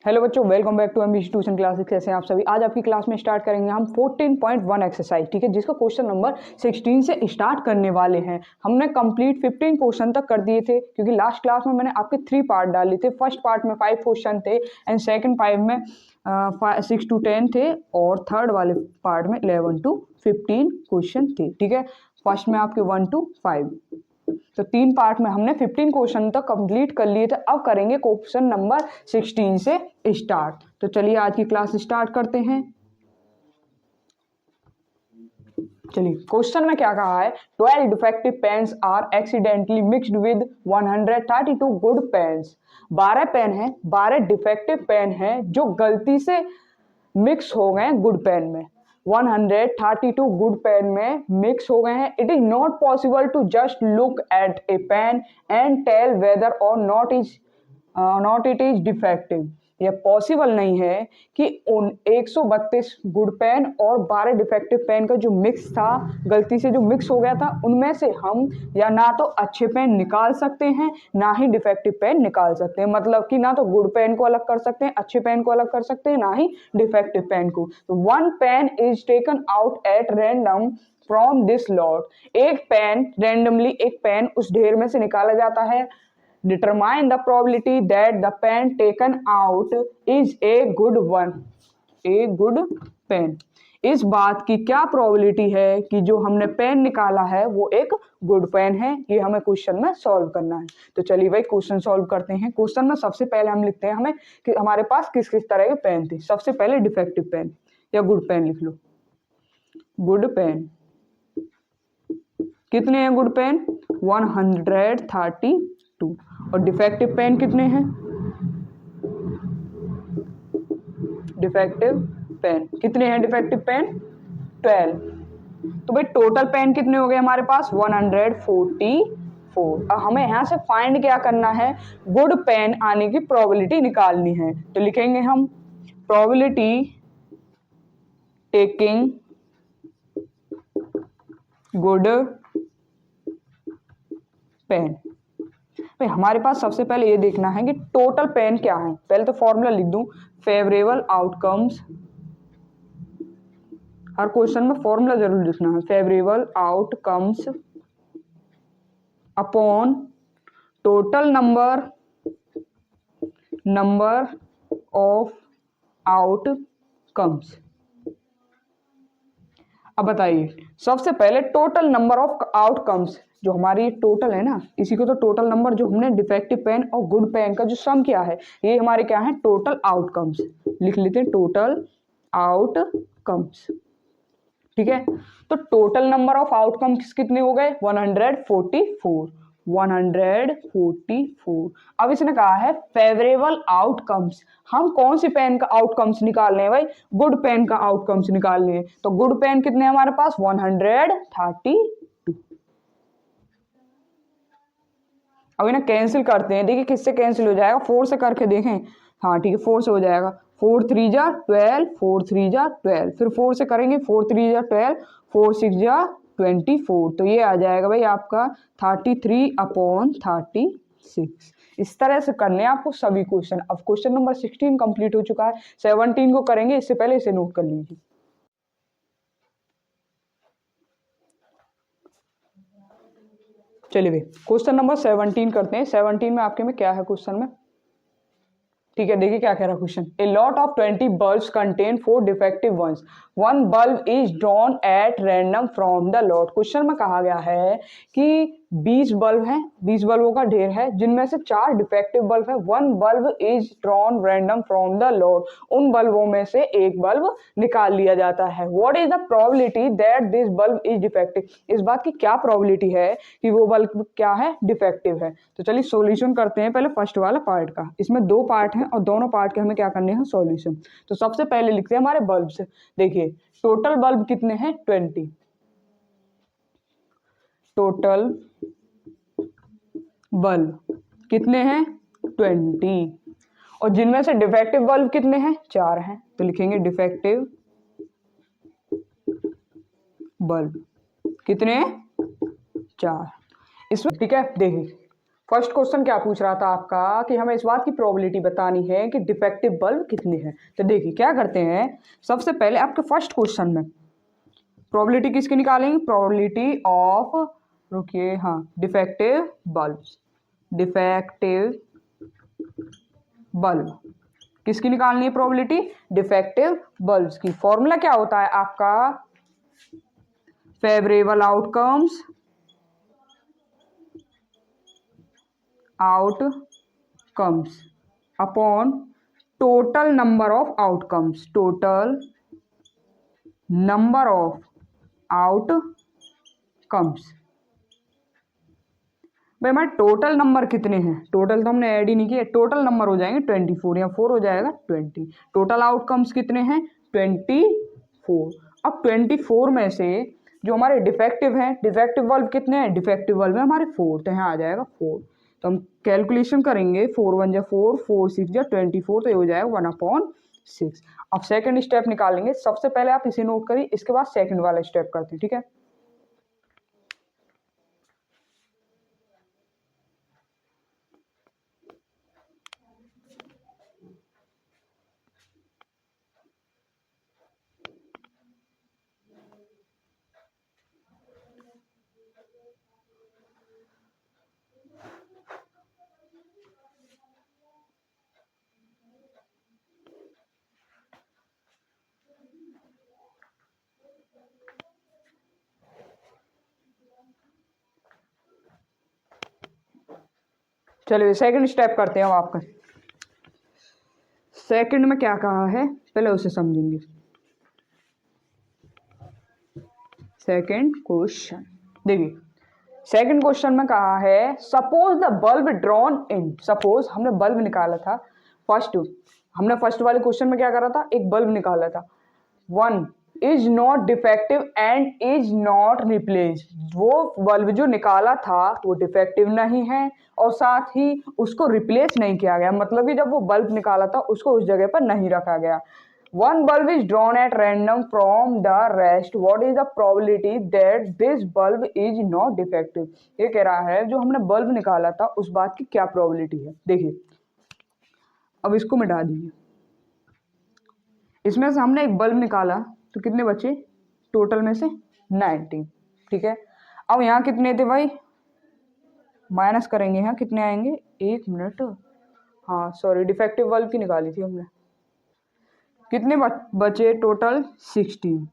Hello बच्चों, welcome back to MBC tuition classes. कैसे हैं आप सभी। आज आपकी क्लास में स्टार्ट करेंगे हम 14.1 एक्सरसाइज, ठीक है, जिसका क्वेश्चन नंबर 16 से स्टार्ट करने वाले हैं। हमने कंप्लीट 15 क्वेश्चन तक कर दिए थे, क्योंकि लास्ट क्लास में मैंने आपके 3 पार्ट डाले थे। फर्स्ट पार्ट में 5 क्वेश्चन थे एंड सेकंड 5 में 6 to 10 थे, और थर्ड वाले पार्ट में 11 to 15 क्वेश्चन थे, ठीक है। फर्स्ट में आपके 1 to 5, तो 3 पार्ट में हमने 15 क्वेश्चन तक कंप्लीट कर लिए थे। अब करेंगे क्वेश्चन नंबर 16 से स्टार्ट। तो चलिए आज की क्लास स्टार्ट करते हैं। चलिए, क्वेश्चन में क्या कहा है, 12 defective pens are accidentally mixed with 132 good pens. 12 pen है, 12 डिफेक्टिव पेन है जो गलती से मिक्स हो गए गुड पेन में। 132 गुड पेन में मिक्स हो गए हैं। It is not possible to just look at a pen and tell whether or not it is defective. यह पॉसिबल नहीं है कि उन 132 गुड पेन और 12 डिफेक्टिव पेन का जो मिक्स था, गलती से जो मिक्स हो गया था, उनमें से हम या ना तो अच्छे पेन निकाल सकते हैं, ना ही डिफेक्टिव पेन निकाल सकते हैं। मतलब कि ना तो गुड पेन को अलग कर सकते हैं, अच्छे पेन को अलग कर सकते हैं, ना ही डिफेक्टिव पेन को। तो one pen is taken out at random from this lot. एक पेन रैंडमली, एक पेन उस ढेर में से निकाला जाता है। Determine the probability that the pen taken out is a good one, a good pen। इस बात की क्या प्रोबेबिलिटी है कि जो हमने पेन निकाला है वो एक गुड पेन है। ये हमें क्वेश्चन में सॉल्व करना है। तो चलिए भाई क्वेश्चन सॉल्व करते हैं। क्वेश्चन में सबसे पहले हम लिखते हैं हमें कि हमारे पास किस किस तरह के पेन थे। सबसे पहले डिफेक्टिव पेन या गुड पेन लिख लो। गुड पेन कितने हैं? Good pen 132। और डिफेक्टिव पेन कितने हैं? डिफेक्टिव पेन कितने हैं? Defective pen 12। तो भाई टोटल पेन कितने हो गए हमारे पास? 144। अब हमें यहां से फाइंड क्या करना है? गुड पेन आने की प्रोबेबिलिटी निकालनी है। तो लिखेंगे हम प्रोबेबिलिटी टेकिंग गुड पेन। भाई हमारे पास सबसे पहले ये देखना है कि टोटल पेन क्या है। पहले तो फॉर्मूला लिख दूं, फेवरेबल आउटकम्स। हर क्वेश्चन में फॉर्मूला जरूर लिखना है। Favourable outcomes upon total number of outcomes. अब बताइए, सबसे पहले टोटल नंबर ऑफ आउटकम्स, जो हमारी टोटल है ना, इसी को तो टोटल नंबर, जो हमने डिफेक्टिव पेन और गुड पेन का जो सम किया है, ये हमारे क्या है? Total outcomes. लिख लेते हैं टोटल आउटकम्स, ठीक है। तो टोटल नंबर ऑफ आउटकम्स कितने हो गए? 144। 144। अब इसने कहा है फेवरेबल आउटकम्स। हम कौन सी पेन का आउटकम्स निकालने हैं भाई? गुड पेन का आउटकम्स निकालने हैं। तो गुड पेन कितने हमारे पास? 132। अब इन्हें कैंसिल करते हैं। देखिए किससे कैंसिल हो जाएगा? 4 से करके देखें। हाँ ठीक है, 4 से हो जाएगा। 4 3 जा 12, 4 3 जा 12, फिर 4 से करेंगे। 4 3 जा 12, 4 6 जा 24। तो ये आ जाएगा भाई आपका 33/36। इस तरह से करने हैं आपको सभी क्वेश्चन। अब क्वेश्चन नंबर 16 कंप्लीट हो चुका है। 17 को करेंगे, इससे पहले इसे नोट कर लीजिए। चलिए भाई क्वेश्चन नंबर 17 करते हैं। 17 में आपके में क्या है क्वेश्चन में? ठीक है, देखिए क्या कह रहा है question. A lot of 20 bulbs contain 4 defective ones. One bulb is drawn at random from the lot. Question में कहा गया है कि 20 बल्ब हैं, 20 बल्बों का ढेर है, जिनमें से 4 डिफेक्टिव बल्ब है। One bulb is drawn random from the lot. उन बल्बों में से एक बल्ब निकाल लिया जाता है। What is the probability that this bulb is defective. इस बात की क्या प्रोबेबिलिटी है कि वो बल्ब क्या है? डिफेक्टिव है। तो चलिए सॉल्यूशन करते हैं पहले फर्स्ट वाला पार्ट का। इसमें 2 पार्ट हैं और दोनों पार्ट के हमें क्या करने हैं? सॉल्यूशन। तो सबसे पहले लिखते हैं हमारे बल्ब से। देखिए टोटल बल्ब कितने हैं? 20। टोटल बल्ब कितने हैं? 20। और जिनमें से डिफेक्टिव बल्ब कितने हैं? 4 हैं। तो लिखेंगे डिफेक्टिव बल्ब कितने हैं? 4। इसमें ठीक है, देखिए फर्स्ट क्वेश्चन क्या पूछ रहा था आपका कि हमें इस बात की प्रोबेबिलिटी बतानी है कि डिफेक्टिव बल्ब कितने हैं। तो देखिए क्या करते हैं, सबसे पहले आपके फर्स्ट क्वेश्चन में प्रोबेबिलिटी किसकी निकालेंगे, प्रोबेबिलिटी ऑफ, रुकिए, हाँ, डिफेक्टिव बल्ब। डिफेक्टिव बल्ब किसकी निकालनी है, प्रोबेबिलिटी डिफेक्टिव बल्ब्स की। फॉर्मूला क्या होता है आपका, favourable outcomes upon total number of outcomes, total number of outcomes. भाई हमारे टोटल नंबर कितने हैं, टोटल तो हमने ऐड ही नहीं किया, टोटल नंबर हो जाएंगे 24 या 4 हो जाएगा 20। टोटल आउटकम्स कितने हैं 24। अब 24 में से जो हमारे डिफेक्टिव हैं, डिफेक्टिव बल्ब कितने हैं, डिफेक्टिव बल्ब है हमारे 4, तो यहाँ आ जाएगा 4। तो हम कैलकुलेशन करेंगे, 4 1 जा 4, 4 6 जा 24, तो ये हो जाएगा 1/6। अब सेकंड स्टेप निकालेंगे, सबसे पहले आप इसे नोट करिए, इसके बाद सेकंड वाला स्टेप करते हैं, ठीक है। चलिए सेकंड स्टेप करते हैं अब आपका। सेकंड में क्या कहा है पहले उसे समझेंगे। सेकंड क्वेश्चन देखिए, सेकंड क्वेश्चन में कहा है suppose the bulb drawn in, suppose हमने बल्ब निकाला था, हमने फर्स्ट वाले क्वेश्चन में क्या करा था, एक बल्ब निकाला था, 1 is not defective and is not replace. वो बल्ब जो निकाला था वो डिफेक्टिव नहीं है और साथ ही उसको रिप्लेस नहीं किया गया, मतलब कि जब वो बल्ब निकाला था उसको उस जगह पर नहीं रखा गया। One bulb is drawn at random from the rest. What is the probability that this bulb is not defective? ये कह रहा है जो हमने बल्ब निकाला था उस बात की क्या प्रोबेबिलिटी है। देखिए अब इसको मिटा दीजिए, इसमें से हमने एक बल्ब निकाला तो कितने बचे, टोटल में से 19, ठीक है। अब यहाँ कितने थे भाई, माइनस करेंगे, यहाँ कितने आएंगे, 1 मिनट, हाँ सॉरी, डिफेक्टिव बल्ब की निकाली थी हमने, कितने बचे टोटल 16।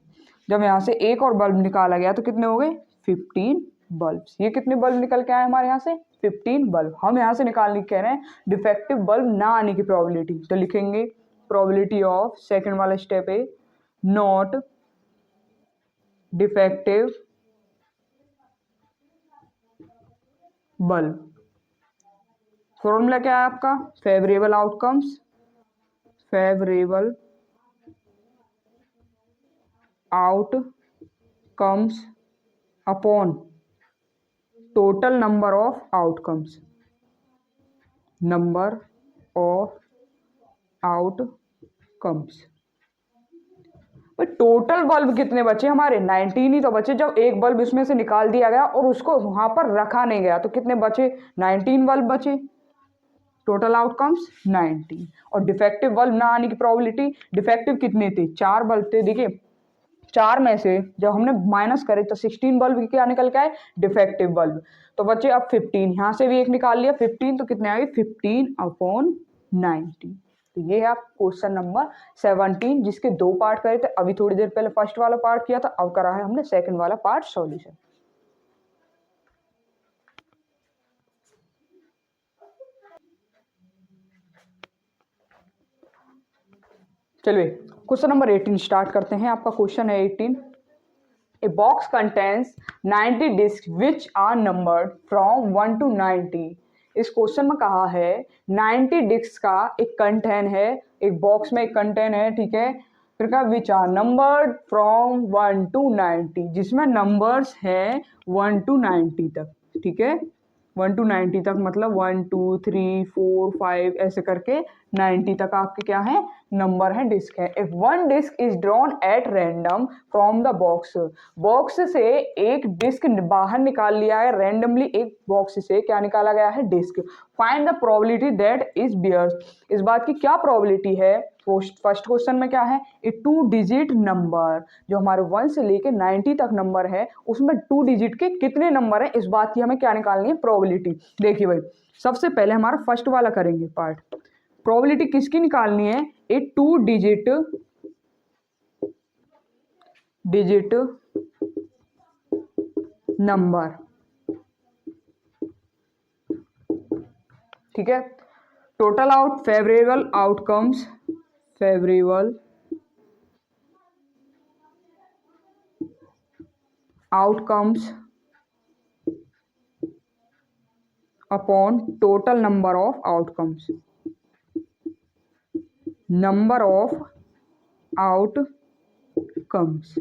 जब यहाँ से एक और बल्ब निकाला गया तो कितने हो गए 15 बल्ब्स। ये कितने बल्ब निकल के आए हमारे यहाँ से 15 बल्ब। हम यहाँ से निकालने कह रहे हैं डिफेक्टिव बल्ब ना आने की प्रोबेबिलिटी, तो लिखेंगे प्रोबेबिलिटी ऑफ, सेकंड वाला स्टेप है नॉट डिफेक्टिव बल्ब। फॉर्मूला क्या है आपका, favourable outcomes, favourable outcomes upon total number of outcomes, number of outcomes. Total bulb कितने बचे हमारे 19 ही तो बचे, जब एक बल्ब इसमें से निकाल दिया गया और उसको वहां पर रखा नहीं गया तो कितने बचे 19 बल्ब बचे, टोटल आउटकम्स 19। और डिफेक्टिव बल्ब ना आने की प्रोबेबिलिटी, डिफेक्टिव कितने थे 4 बल्ब थे, देखिए 4 में से जब हमने माइनस करे तो 16 बल्ब क्या निकल के आए डिफेक्टिव बल्ब, तो बचे अब 15, यहाँ से भी एक निकाल लिया 15, तो कितने आए 15/19। तो ये है आप क्वेश्चन नंबर 17, जिसके 2 पार्ट करे थे, अभी थोड़ी देर पहले फर्स्ट वाला पार्ट किया था, अब करा है हमने सेकंड वाला पार्ट सॉल्यूशन। चलिए क्वेश्चन नंबर 18 स्टार्ट करते हैं। आपका क्वेश्चन है 18, a box contains 90 disc which are numbered from 1 to 90। इस क्वेश्चन में कहा है 90 डिस्क का एक कंटेन है, एक बॉक्स में एक कंटेन है, ठीक है, फिर कहा which are numbered from 1 to 90, जिसमें नंबर्स हैं 1 to 90 तक, ठीक है, 1 to 90 तक, मतलब 1 2 3 4 5 ऐसे करके 90 तक आपके क्या है नंबर है, डिस्क है। If one disc is drawn at random from the box, box से एक डिस्क बाहर निकाल लिया है रैंडमली, एक बॉक्स से क्या निकाला गया है disc. Find the probability that is bears, इस बात की क्या प्रोबेबिलिटी है। फर्स्ट क्वेश्चन में क्या है, ए 2 डिजिट नंबर, जो हमारे 1 से लेके 90 तक नंबर है उसमें 2 डिजिट के कितने नंबर है, इस बात की हमें क्या निकालनी है प्रोबेबिलिटी। देखिए भाई सबसे पहले हमारा फर्स्ट वाला करेंगे पार्ट, प्रोबेबिलिटी किसकी निकालनी है, ए 2 डिजिट नंबर, ठीक है। Total favourable outcomes upon total number of outcomes, number of outcomes.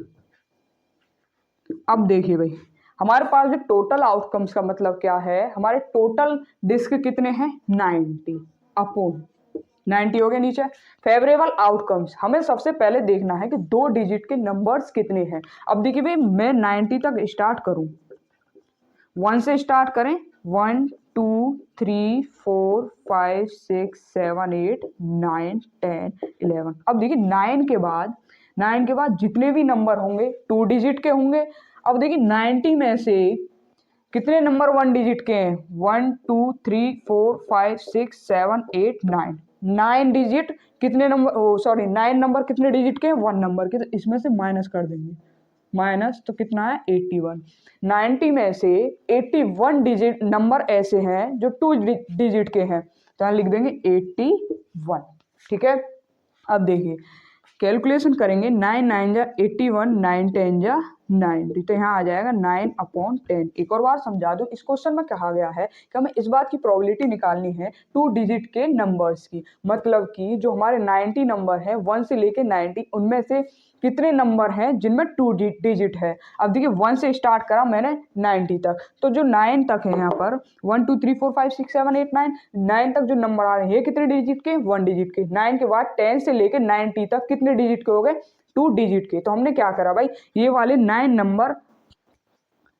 अब देखिए भाई हमारे पास जो टोटल आउटकम्स का मतलब क्या है, हमारे टोटल डिस्क कितने हैं 90 अपॉन 90 हो गए नीचे। फेवरेबल आउटकम्स हमें सबसे पहले देखना है कि 2 डिजिट के नंबर्स कितने हैं। अब देखिए भाई मैं 90 तक स्टार्ट करूं, 1 से स्टार्ट करें, 1 2 3 4 5 6 7 8 9 10 11। अब देखिए 9 के बाद जितने भी नंबर होंगे 2 डिजिट के होंगे। अब देखिए 90 में से कितने नंबर 1 डिजिट के हैं, 1 2 3 4 5 6 7 8 9, 9 डिजिट कितने नंबर, सॉरी 9 नंबर कितने डिजिट के हैं 1 नंबर के, तो इसमें से माइनस कर देंगे, माइनस तो कितना है 81। 90 में से 81 डिजिट नंबर ऐसे हैं जो 2 डिजिट के हैं, तो यहाँ लिख देंगे 81, ठीक है। अब देखिए कैलकुलेशन करेंगे, 9 9 जा 81, 9 10 जा 90, तो यहाँ आ जाएगा 9 अपॉन 10। एक और बार समझा दूं, इस क्वेश्चन में कहा गया है कि हमें इस बात की प्रोबेबिलिटी निकालनी है 2 डिजिट के नंबर्स की, मतलब कि जो हमारे 90 नंबर है 1 से लेके 90 उनमें से कितने नंबर हैं जिनमें 2 डिजिट है। अब देखिए 1 से स्टार्ट करा मैंने 90 तक, तो जो 9 तक है यहाँ पर 1 2 3 4 5 6 7 8 9, 9 तक जो नंबर आ रहे हैं ये कितने डिजिट के 1 डिजिट के। 9 के बाद 10 से लेके 90 तक कितने डिजिट के हो गए 2 डिजिट के। तो हमने क्या करा भाई, ये वाले 9 नंबर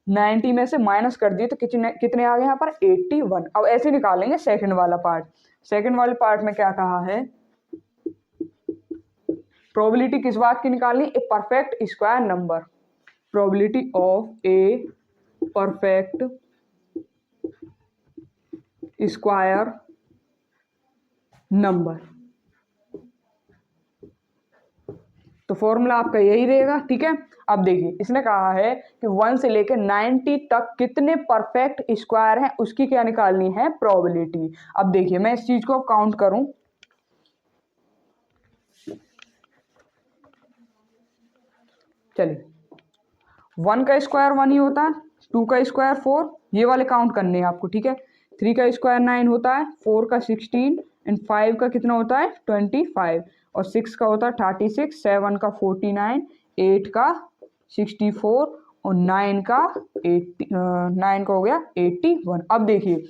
90 में से माइनस कर दिए, तो कितने कितने आ गए यहाँ पर 81। अब ऐसे निकालेंगे सेकंड वाला पार्ट। सेकंड वाले पार्ट में क्या कहा है, प्रोबेबिलिटी किस बात की निकालनी, a perfect square number, probability of a perfect square number. तो फॉर्मूला आपका यही रहेगा, ठीक है। अब देखिए इसने कहा है कि 1 से लेकर 90 तक कितने परफेक्ट स्क्वायर हैं उसकी क्या निकालनी है प्रोबेबिलिटी। अब देखिए मैं इस चीज को काउंट करूं, चलिए 1 का स्क्वायर 1 ही होता है, 2 का स्क्वायर 4, ये वाले काउंट करने हैं आपको, ठीक है। 3 का स्क्वायर 9 होता है, 4 का 16 एंड 5 का कितना होता है 25 और 6 का होता है 36, 7 का 49, 8 का 64 और 9 का हो गया 81। अब देखिए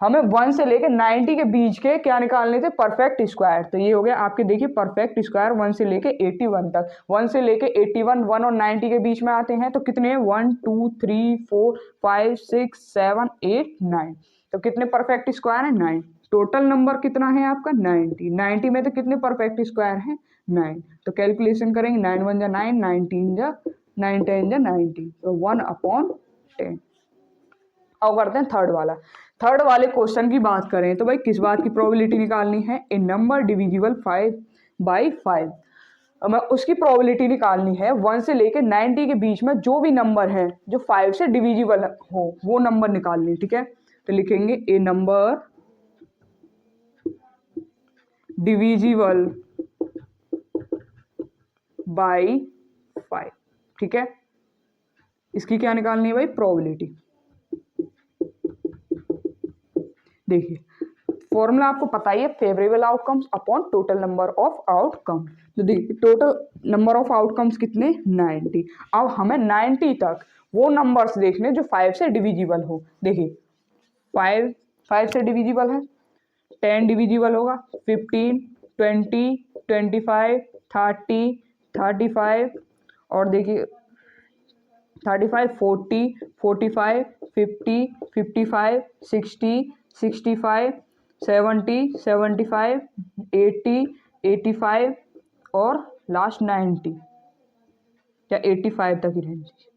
हमें 1 से लेकर 90 के बीच के क्या निकालने थे परफेक्ट स्क्वायर, तो ये हो गया आपके देखिए परफेक्ट स्क्वायर 1 से लेके 81 तक। 1 से लेके 81, 1 और 90 के बीच में आते हैं तो कितने 1 2 3 4 5 6 7 8 9, तो कितने परफेक्ट स्क्वायर है 9। टोटल नंबर कितना है आपका 90, 90 में तो कितने परफेक्ट स्क्वायर हैं 9, तो कैलकुलेशन करेंगे 9 1 जा 9, 9 3 जा 9 10 जा 90, तो 1/10। अब करते हैं थर्ड वाला। थर्ड वाले क्वेश्चन की बात करें तो भाई किस बात की प्रोबेबिलिटी निकालनी है, ए नंबर डिविजिबल 5/5। हमें उसकी प्रोबेबिलिटी निकालनी है 1 से लेकर 90 के बीच में जो भी नंबर है जो 5 से डिविजिबल हो वो नंबर निकालनी, ठीक है। तो लिखेंगे ए नंबर डिविजिबल बाई 5, ठीक है। इसकी क्या निकालनी है भाई प्रोबेबिलिटी। देखिए फॉर्मूला आपको पता ही है, favourable outcomes upon total number of outcome. तो देखिए टोटल नंबर ऑफ आउटकम्स कितने 90। अब हमें 90 तक वो नंबर्स देखने जो 5 से डिविजिबल हो। देखिए 5 से डिविजिबल है, 10 डिविजिबल होगा 15, 20, 25, 30, 35 और देखिए 35, 40, 45, 50, 55, 60, 65, 70, 75, 80, 85 और लास्ट 90 या 85 तक ही रहेंगे।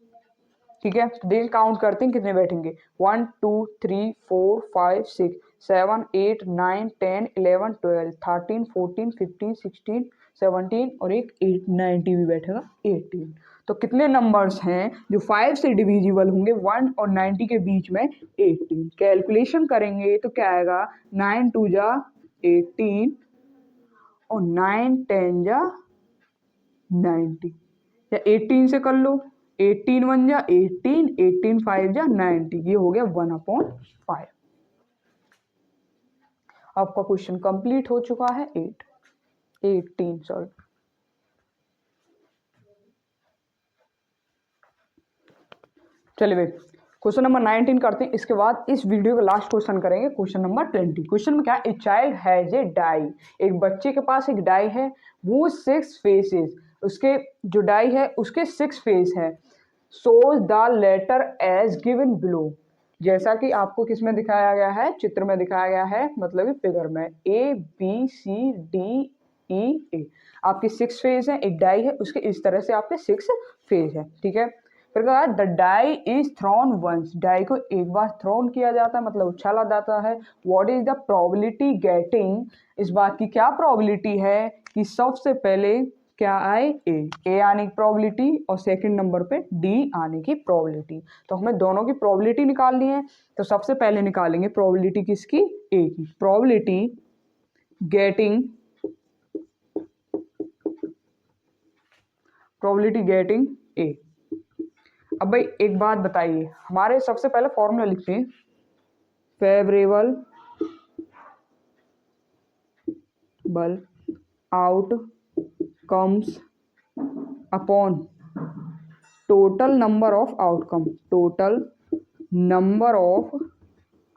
ठीक है, तो देखिए काउंट करते हैं कितने बैठेंगे। 1 2 3 4 5 6 7 8 9 10 11 12 13 14 15 16 17 और एक 8 90 भी बैठेगा 18। तो कितने नंबर्स हैं जो 5 से डिविजिबल होंगे 1 और 90 के बीच में? 18। कैलकुलेशन करेंगे तो क्या आएगा, 9 2 जा 18 और 9 10 जा 90 या 18 से कर लो, 18 1 जा 18, 18 5 जा 90, ये हो गया 1/5। आपका क्वेश्चन कंप्लीट हो चुका है। 18 सॉरी। चलिए भाई क्वेश्चन नंबर 19 करते हैं, इसके बाद इस वीडियो का लास्ट क्वेश्चन करेंगे क्वेश्चन नंबर 20। क्वेश्चन में क्या, a child has a die, एक बच्चे के पास एक डाई है, वो 6 फेसेस, उसके जो डाई है उसके 6 फेस है। Shows the letter as given below, जैसा कि आपको किस में दिखाया गया है, चित्र में दिखाया गया है, मतलब फिगर में A B C D E A। आपकी 6 फेज है, एक डाई है, उसके इस तरह से आपके 6 फेज है। ठीक है, फिर कहा the die is thrown once, die को एक बार थ्रोन किया जाता है मतलब उछाला जाता है। What is the probability getting, इस बात की क्या प्रोबेबिलिटी है कि सबसे पहले क्या आए, ए आने की प्रोबेबिलिटी और सेकंड नंबर पे डी आने की प्रोबेबिलिटी। तो हमें दोनों की प्रोबेबिलिटी निकालनी है, तो सबसे पहले निकालेंगे प्रोबेबिलिटी किसकी, ए की। Probability getting a. अब भाई एक बात बताइए, हमारे सबसे पहले फॉर्मूला लिखते हैं, favourable outcomes upon total number of outcome, total number of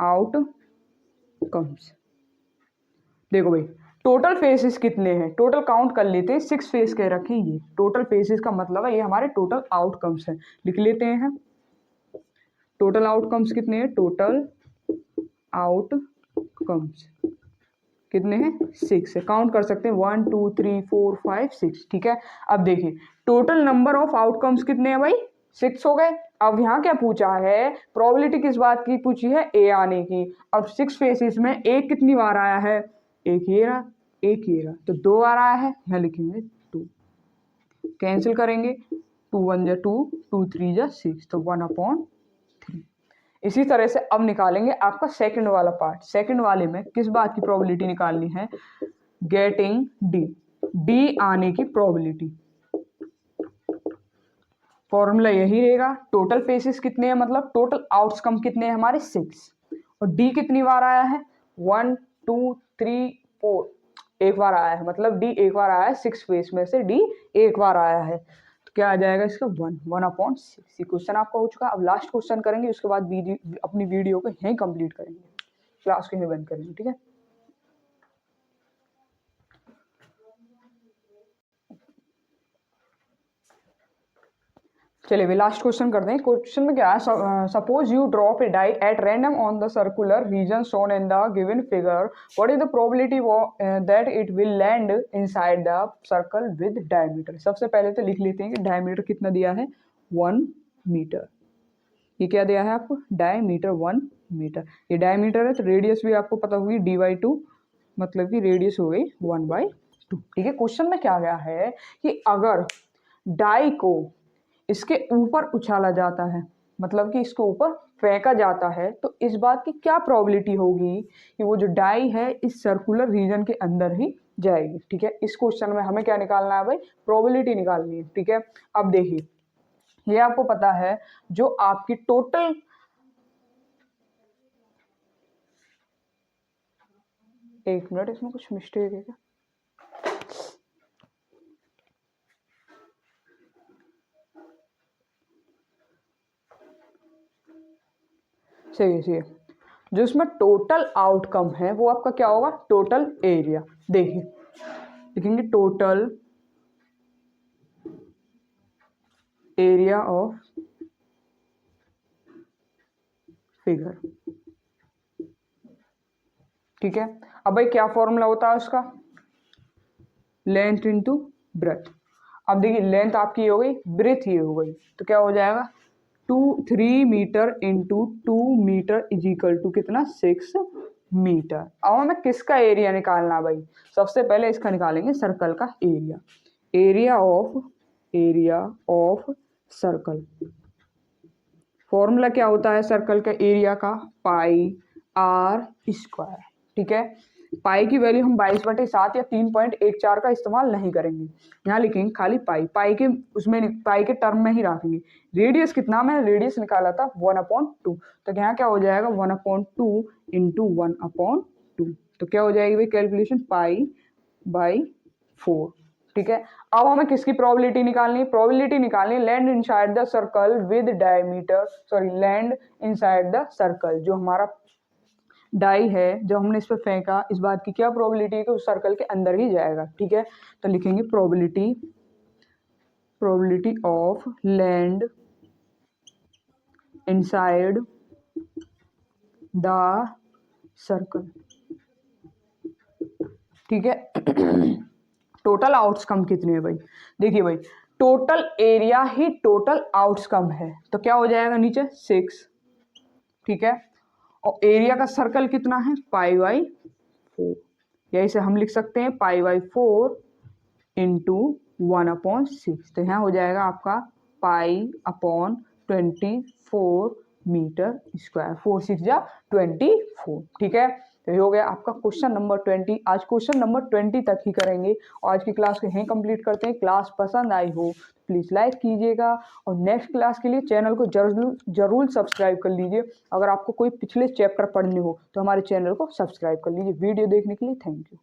outcomes. देखो भाई टोटल फेसेस कितने हैं, टोटल काउंट कर लेते हैं, 6 फेस कह रखे हैं, ये टोटल फेसेस का मतलब है ये हमारे टोटल आउटकम्स हैं। लिख लेते हैं टोटल आउटकम्स कितने हैं, टोटल आउटकम्स कितने हैं, 6 है, काउंट कर सकते हैं 1 2 3 4 5 6। ठीक है, अब देखिए टोटल नंबर ऑफ आउटकम्स कितने हैं भाई, 6 हो गए। अब यहाँ क्या पूछा है, प्रोबेबिलिटी किस बात की पूछी है, ए आने की। अब 6 फेसेस में एक कितनी बार आया है, एक ये रहा, एक ये रहा, तो 2 बार आया है, यहाँ लिखेंगे 2, कैंसिल करेंगे, 2 1 जा 2, 2 3 जा 6, तो 1/3। इसी तरह से अब निकालेंगे आपका सेकंड वाला पार्ट। सेकंड वाले में किस बात की प्रोबेबिलिटी निकालनी है, गेटिंग डी, डी आने की प्रोबेबिलिटी। फॉर्मूला यही रहेगा, टोटल फेसेस कितने हैं मतलब टोटल आउटकम कितने हैं हमारे 6, और डी कितनी बार आया है 1 2 3 4, एक बार आया है, मतलब डी एक बार आया है, 6 फेस में से डी एक बार आया है, तो क्या आ जाएगा इसका 1/6। ये क्वेश्चन आपका हो चुका। अब लास्ट क्वेश्चन करेंगे, उसके बाद अपनी वीडियो को यहीं कंप्लीट करेंगे, क्लास को यहीं बंद करेंगे। ठीक है, चलिए भी लास्ट क्वेश्चन करते हैं। क्वेश्चन में क्या है, suppose you drop a die at random on the circular region shown in the given figure, what is the probability that it will land inside the circle with diameter. सबसे पहले तो लिख लेते हैं कि डायमीटर कितना दिया है, 1 मीटर। ये क्या दिया है आपको, डायमीटर 1 मीटर। ये डायमीटर है तो रेडियस भी आपको पता होगी, d/2, मतलब कि रेडियस हो गई 1/2। ठीक है, क्वेश्चन में क्या गया है कि अगर डाई को इसके ऊपर उछाला जाता है, मतलब कि इसके ऊपर फेंका जाता है, तो इस बात की क्या प्रोबेबिलिटी होगी कि वो जो डाई है इस सर्कुलर रीजन के अंदर ही जाएगी। ठीक है, इस क्वेश्चन में हमें क्या निकालना है भाई, प्रोबेबिलिटी निकालनी है। ठीक है, अब देखिए ये आपको पता है जो आपकी टोटल, एक मिनट इसमें कुछ मिस्टेक है क्या, सही है सही है। जो इसमें टोटल आउटकम है वो आपका क्या होगा, टोटल एरिया। देखिए लिखेंगे टोटल एरिया ऑफ फिगर। ठीक है, अब भाई क्या फॉर्मूला होता है उसका, लेंथ इंटू ब्रेथ। अब देखिए लेंथ आपकी ये हो गई, ब्रेथ ये हो गई, तो क्या हो जाएगा 3 metre into 2 metre is equal to कितना 6 मीटर। अब हमें किसका एरिया निकालना है भाई, सबसे पहले इसका निकालेंगे सर्कल का area. Area of circle, formula क्या होता है सर्कल का एरिया का, पाई आर स्क्वायर। ठीक है, पाई की वैल्यू हम 22/7 या 3.14 का इस्तेमाल नहीं करेंगे, यहाँ लिखेंगे खाली पाई, पाई के उसमें पाई के टर्म में ही रखेंगे। रेडियस कितना, मैंने रेडियस निकाला था 1/2, तो यहाँ क्या हो जाएगा 1/2 इंटू 1/2, तो क्या हो जाएगी भाई कैलकुलेशन पाई/4। ठीक है, अब हमें किसकी प्रोबेबिलिटी निकालनी है, प्रोबेबिलिटी निकालनी है land inside the circle with diameter, sorry land inside the circle, जो हमारा डाई है जो हमने इस पर फेंका, इस बात की क्या प्रोबेबिलिटी है कि उस सर्कल के अंदर ही जाएगा। ठीक है, तो लिखेंगे probability of land inside the circle. ठीक है, टोटल आउटकम कितने है भाई, देखिए भाई टोटल एरिया ही टोटल आउटकम है, तो क्या हो जाएगा नीचे 6। ठीक है, और एरिया का सर्कल कितना है पाई/4, या इसे हम लिख सकते हैं पाई/4 इंटू 1/6, तो यहाँ हो जाएगा आपका पाई/24 मीटर स्क्वायर, 4 6 जा 24। ठीक है, तो ये हो गया आपका क्वेश्चन नंबर 20। आज क्वेश्चन नंबर 20 तक ही करेंगे और आज की क्लास को यहीं कंप्लीट करते हैं। क्लास पसंद आई हो प्लीज़ लाइक कीजिएगा और नेक्स्ट क्लास के लिए चैनल को जरूर सब्सक्राइब कर लीजिए। अगर आपको कोई पिछले चैप्टर पढ़ने हो तो हमारे चैनल को सब्सक्राइब कर लीजिए। वीडियो देखने के लिए थैंक यू।